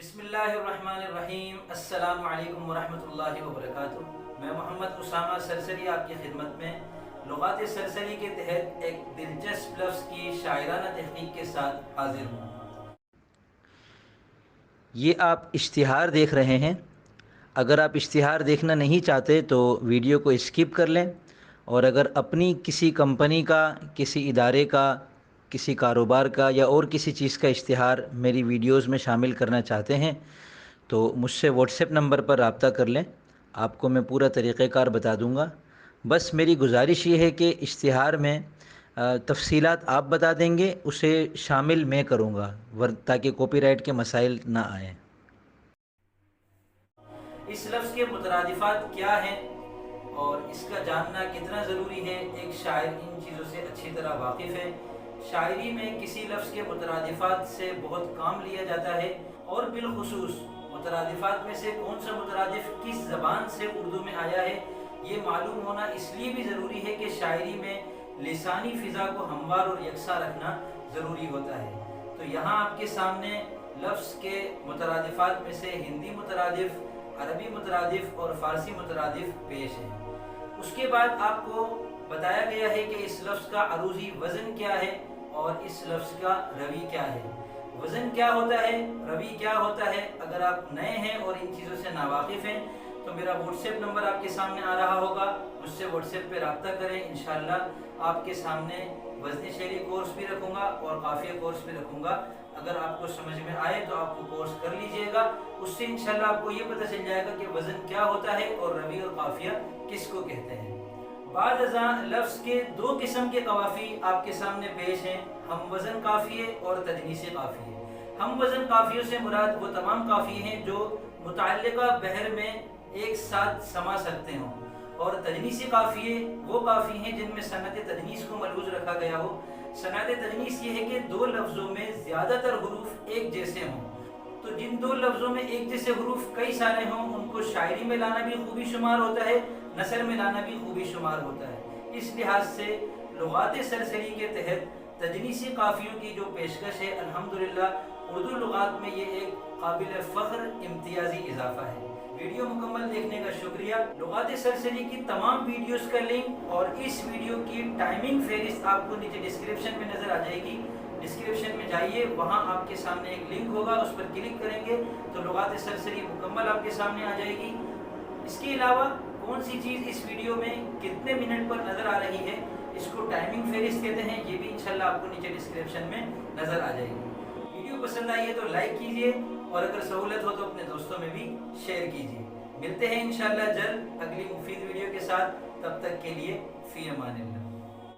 बिस्मिल्लाहिर्रहमानिर्रहीम। अस्सलामु अलैकुम वरहमतुल्लाहि वबरकातुह। मैं मोहम्मद उसामा सरसरी आपकी खिदमत में लुगात सरसरी के तहत एक दिलचस्प लफ्ज़ की शायराना तहक़ीक़ के साथ हाजिर हूँ। ये आप इश्तिहार देख रहे हैं। अगर आप इश्तिहार देखना नहीं चाहते तो वीडियो को स्किप कर लें, और अगर अपनी किसी कंपनी का, किसी इदारे का, किसी कारोबार का या और किसी चीज़ का इश्तिहार मेरी वीडियोज़ में शामिल करना चाहते हैं तो मुझसे व्हाट्सएप नंबर पर रब्ता कर लें। आपको मैं पूरा तरीक़ेकार बता दूंगा। बस मेरी गुजारिश ये है कि इश्तिहार में तफसीलात आप बता देंगे, उसे शामिल मैं करूँगा ताकि कॉपीराइट के मसाइल ना आएँ। इस लफ्ज़ के मुतरादिफ़ात क्या हैं और इसका जानना कितना ज़रूरी है, एक शायर इन चीज़ों से अच्छी तरह वाकिफ़ है। शायरी में किसी लफ्ज़ के मुतरादिफ़ात से बहुत काम लिया जाता है, और बिलखुसूस मुतरादिफ़ात में से कौन सा मुतरादिफ़ किस ज़बान से उर्दू में आया है, ये मालूम होना इसलिए भी ज़रूरी है कि शायरी में लिसानी फ़िज़ा को हमवार और यकसा रखना ज़रूरी होता है। तो यहाँ आपके सामने लफ्ज़ के मुतरादिफ़ात में से हिंदी मुतरादिफ़, अरबी मुतरादिफ़ और फ़ारसी मुतरादिफ़ पेश है। उसके बाद आपको बताया गया है कि इस लफ्ज़ का अरूज़ी वज़न क्या है और इस लफ्ज़ का रवी क्या है। वज़न क्या होता है, रवी क्या होता है। अगर आप नए हैं और इन चीज़ों से नावाकिफ़ हैं तो मेरा व्हाट्सएप नंबर आपके सामने आ रहा होगा, मुझसे व्हाट्सएप पे रब्ता करें। इंशाअल्लाह आपके सामने वज़न शेरी कोर्स भी रखूँगा और काफ़िया कोर्स भी रखूँगा। अगर आपको समझ में आए तो आप वो कोर्स कर लीजिएगा। उससे इंशाअल्लाह आपको ये पता चल जाएगा कि वज़न क्या होता है और रवी और काफ़िया किसको कहते हैं। बाद अज़ां लफ्ज़ के दो किस्म के कवाफ़ी आपके सामने पेश हैं, हम वज़न काफ़िये और तजनीसी काफ़िये। हम वज़न काफ़ियों से मुराद वो तमाम काफ़िये हैं जो मुतअल्लिक़ा बहर में एक साथ समा सकते हों, और तजनीसी काफ़िये वो काफ़ी हैं जिनमें सनत तजनीस को मलूज़ रखा गया हो। सनत तजनीस ये है कि दो लफ्ज़ों में ज़्यादातर हुरूफ एक जैसे हों। तो जिन दो लफ्ज़ों में एक जैसे हुरूफ कई सारे हों उनको शायरी में लाना भी खूबी शुमार होता है, नसर में लाना भी खूबी शुमार होता है। इस लिहाज से लुगात सरसरी के तहत तजनीसी काफ़ियों की जो पेशकश है, अल्हम्दुलिल्लाह उर्दू लुगात में ये एक काबिल फ़ख्र इम्तियाजी इजाफ़ा है। वीडियो मुकम्मल देखने का शुक्रिया। लुगात सरसरी की तमाम वीडियोस का लिंक और इस वीडियो की टाइमिंग फहरिस्त आपको नीचे डिस्क्रिप्शन में नज़र आ जाएगी। डिस्क्रिप्शन में जाइए, वहाँ आपके सामने एक लिंक होगा, उस पर क्लिक करेंगे तो लुगात सरसरी मुकम्मल आपके सामने आ जाएगी। इसके अलावा कौन सी चीज़ इस वीडियो में कितने मिनट पर नज़र आ रही है, इसको टाइमिंग फहरिस्त कहते हैं, ये भी इंशाल्लाह आपको नीचे डिस्क्रिप्शन में नज़र आ जाएगी। वीडियो पसंद आई है तो लाइक कीजिए, और अगर सहूलत हो तो अपने दोस्तों में भी शेयर कीजिए। मिलते हैं इंशाल्लाह जल्द अगली मुफीद वीडियो के साथ। तब तक के लिए फ़ी अमानिल्लाह।